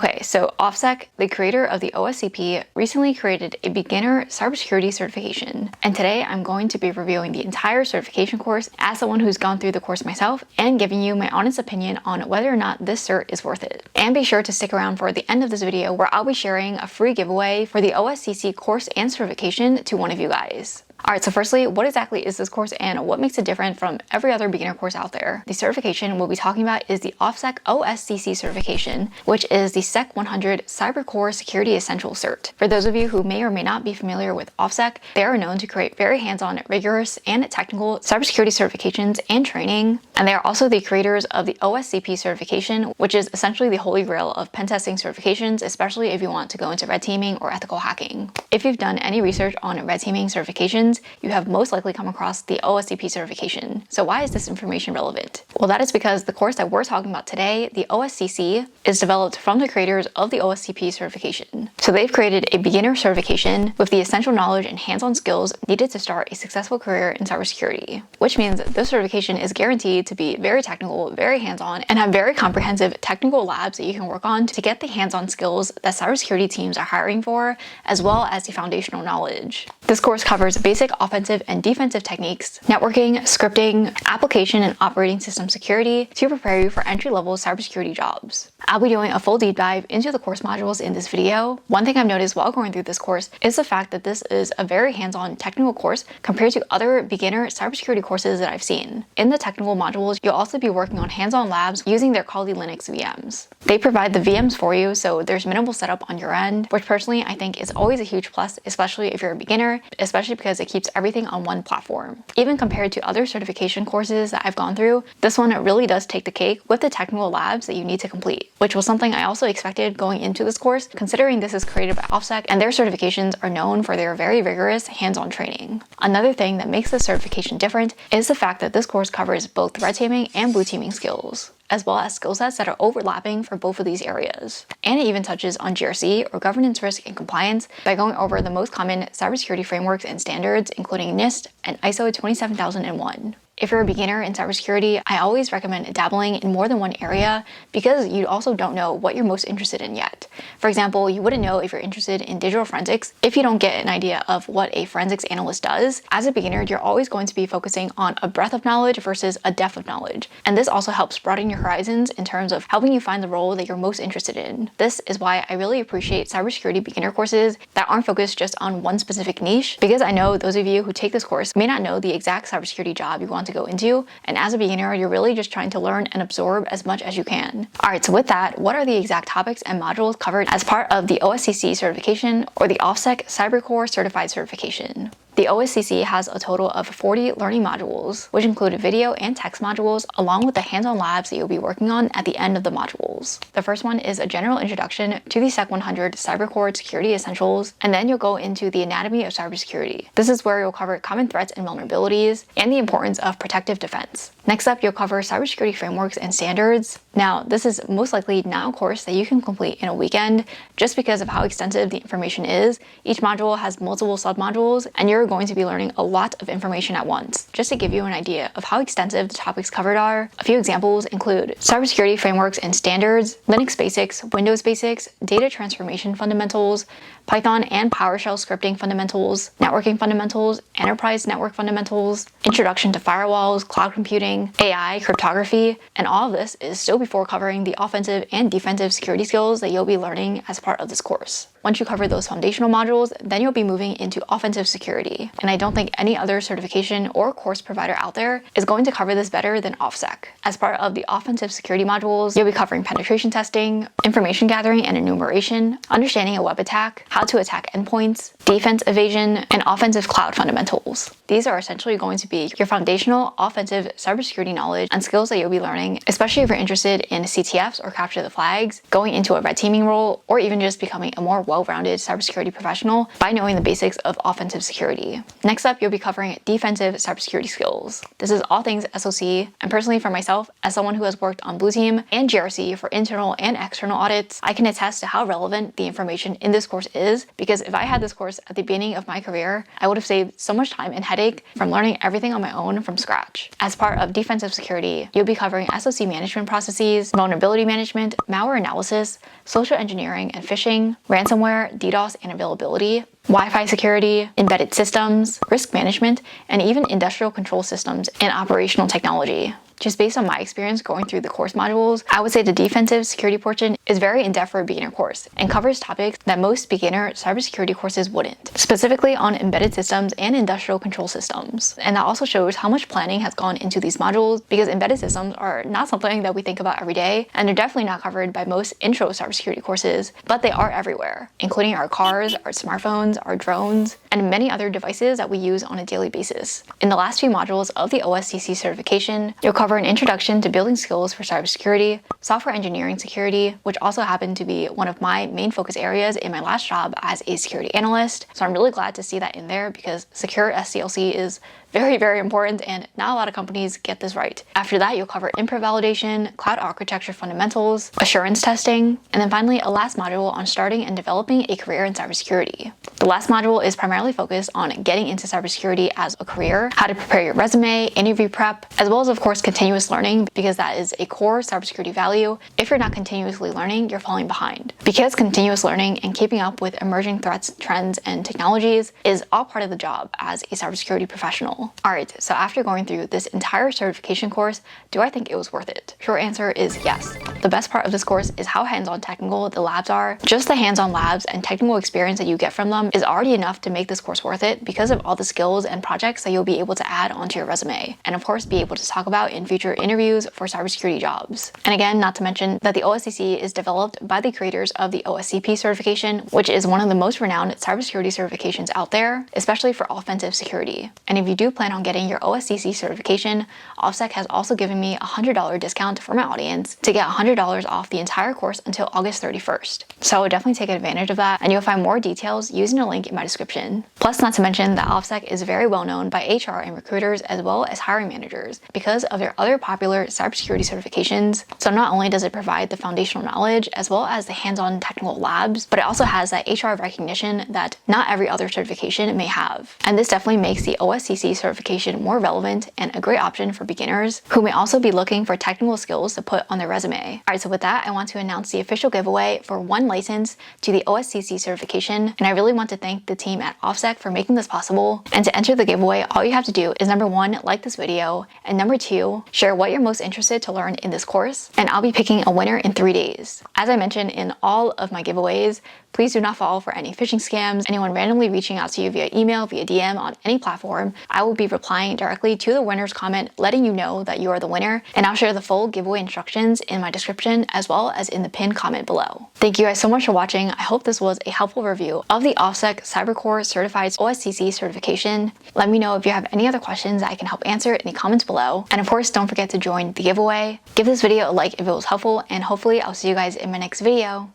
Okay, so OffSec, the creator of the OSCP, recently created a beginner cybersecurity certification. And today I'm going to be reviewing the entire certification course as someone who's gone through the course myself and giving you my honest opinion on whether or not this cert is worth it. And be sure to stick around for the end of this video where I'll be sharing a free giveaway for the OSCC course and certification to one of you guys. Alright, so firstly, what exactly is this course and what makes it different from every other beginner course out there? The certification we'll be talking about is the OffSec OSCC certification, which is the Sec 100 CyberCore Security Essential Cert. For those of you who may or may not be familiar with OffSec, they are known to create very hands-on, rigorous, and technical cybersecurity certifications and training, and they are also the creators of the OSCP certification, which is essentially the holy grail of pen testing certifications, especially if you want to go into red teaming or ethical hacking. If you've done any research on red teaming certifications, you have most likely come across the OSCP certification. So why is this information relevant? Well, that is because the course that we're talking about today, the OSCC, is developed from the creators of the OSCP certification. So they've created a beginner certification with the essential knowledge and hands-on skills needed to start a successful career in cybersecurity, which means this certification is guaranteed to be very technical, very hands-on, and have very comprehensive technical labs that you can work on to get the hands-on skills that cybersecurity teams are hiring for, as well as the foundational knowledge. This course covers basic offensive and defensive techniques, networking, scripting, application and operating system security to prepare you for entry-level cybersecurity jobs. I'll be doing a full deep dive into the course modules in this video. One thing I've noticed while going through this course is the fact that this is a very hands-on technical course compared to other beginner cybersecurity courses that I've seen. In the technical modules, you'll also be working on hands-on labs using their Kali Linux VMs. They provide the VMs for you, so there's minimal setup on your end, which personally I think is always a huge plus, especially if you're a beginner, especially because it keeps everything on one platform. Even compared to other certification courses that I've gone through, this one really does take the cake with the technical labs that you need to complete, which was something I also expected going into this course, considering this is created by OffSec and their certifications are known for their very rigorous hands-on training. Another thing that makes this certification different is the fact that this course covers both red teaming and blue teaming skills, as well as skill sets that are overlapping for both of these areas. And it even touches on GRC, or governance, risk, and compliance, by going over the most common cybersecurity frameworks and standards, including NIST and ISO 27001. If you're a beginner in cybersecurity, I always recommend dabbling in more than one area because you also don't know what you're most interested in yet. For example, you wouldn't know if you're interested in digital forensics if you don't get an idea of what a forensics analyst does. As a beginner, you're always going to be focusing on a breadth of knowledge versus a depth of knowledge. And this also helps broaden your horizons in terms of helping you find the role that you're most interested in. This is why I really appreciate cybersecurity beginner courses that aren't focused just on one specific niche, because I know those of you who take this course may not know the exact cybersecurity job you want to go into, and as a beginner, you're really just trying to learn and absorb as much as you can. Alright, so with that, what are the exact topics and modules covered as part of the OSCC certification or the OffSec CyberCore certified certification? The OSCC has a total of 40 learning modules, which include video and text modules, along with the hands-on labs that you'll be working on at the end of the modules. The first one is a general introduction to the Sec 100 CyberCore Security Essentials, and then you'll go into the anatomy of cybersecurity. This is where you'll cover common threats and vulnerabilities, and the importance of protective defense. Next up, you'll cover cybersecurity frameworks and standards. Now, this is most likely not a course that you can complete in a weekend, just because of how extensive the information is. Each module has multiple submodules, and you're going to be learning a lot of information at once. Just to give you an idea of how extensive the topics covered are, a few examples include cybersecurity frameworks and standards, Linux basics, Windows basics, data transformation fundamentals, Python and PowerShell scripting fundamentals, networking fundamentals, enterprise network fundamentals, introduction to firewalls, cloud computing, AI, cryptography, and all of this is still before covering the offensive and defensive security skills that you'll be learning as part of this course. Once you cover those foundational modules, then you'll be moving into offensive security. And I don't think any other certification or course provider out there is going to cover this better than OffSec. As part of the offensive security modules, you'll be covering penetration testing, information gathering and enumeration, understanding a web attack, how to attack endpoints, defense evasion, and offensive cloud fundamentals. These are essentially going to be your foundational offensive cybersecurity knowledge and skills that you'll be learning, especially if you're interested in CTFs or capture the flags, going into a red teaming role, or even just becoming a more well-rounded cybersecurity professional by knowing the basics of offensive security. cybersecurity. Next up, you'll be covering defensive cybersecurity skills. This is all things SOC, and personally for myself, as someone who has worked on Blue Team and GRC for internal and external audits, I can attest to how relevant the information in this course is, because if I had this course at the beginning of my career, I would have saved so much time and headache from learning everything on my own from scratch. As part of defensive security, you'll be covering SOC management processes, vulnerability management, malware analysis, social engineering and phishing, ransomware, DDoS and availability, Wi-Fi security, embedded systems, risk management, and even industrial control systems and operational technology. Just based on my experience going through the course modules, I would say the defensive security portion is very in-depth for a beginner course and covers topics that most beginner cybersecurity courses wouldn't, specifically on embedded systems and industrial control systems. And that also shows how much planning has gone into these modules, because embedded systems are not something that we think about every day, and they're definitely not covered by most intro cybersecurity courses, but they are everywhere, including our cars, our smartphones, our drones, and many other devices that we use on a daily basis. In the last few modules of the OSCC certification, you'll cover an introduction to building skills for cybersecurity, software engineering security, which also happened to be one of my main focus areas in my last job as a security analyst. So I'm really glad to see that in there, because secure SDLC is very, very important, and not a lot of companies get this right. After that, you'll cover infra validation, cloud architecture fundamentals, assurance testing, and then finally a last module on starting and developing a career in cybersecurity. The last module is primarily focused on getting into cybersecurity as a career, how to prepare your resume, interview prep, as well as of course continuous learning, because that is a core cybersecurity value. If you're not continuously learning, you're falling behind. Because continuous learning and keeping up with emerging threats, trends, and technologies is all part of the job as a cybersecurity professional. Alright, so after going through this entire certification course, do I think it was worth it? Short answer is yes. The best part of this course is how hands-on technical the labs are. Just the hands-on labs and technical experience that you get from them is already enough to make this course worth it, because of all the skills and projects that you'll be able to add onto your resume, and of course be able to talk about in future interviews for cybersecurity jobs. And again, not to mention that the OSCC is developed by the creators of the OSCP certification, which is one of the most renowned cybersecurity certifications out there, especially for offensive security. And if you do plan on getting your OSCC certification, OffSec has also given me a $100 discount for my audience to get $100 off the entire course until August 31st. So I would definitely take advantage of that, and you'll find more details using a link in my description. Plus, not to mention that OffSec is very well known by HR and recruiters as well as hiring managers because of their other popular cybersecurity certifications. So not only does it provide the foundational knowledge as well as the hands-on technical labs, but it also has that HR recognition that not every other certification may have. And this definitely makes the OSCC certification more relevant and a great option for beginners who may also be looking for technical skills to put on their resume. Alright, so with that, I want to announce the official giveaway for one license to the OSCC certification, and I really want to thank the team at OffSec for making this possible. And to enter the giveaway, all you have to do is number 1, like this video, and number 2, share what you're most interested to learn in this course, and I'll be picking a winner in 3 days. As I mentioned in all of my giveaways, please do not fall for any phishing scams, anyone randomly reaching out to you via email, via DM on any platform. I will be replying directly to the winner's comment, letting you know that you are the winner, and I'll share the full giveaway instructions in my description as well as in the pinned comment below. Thank you guys so much for watching. I hope this was a helpful review of the OffSec CyberCore Certified OSCC certification. Let me know if you have any other questions that I can help answer in the comments below. And of course, don't forget to join the giveaway. Give this video a like if it was helpful, and hopefully I'll see you guys in my next video.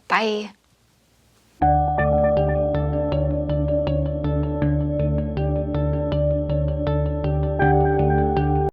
Bye!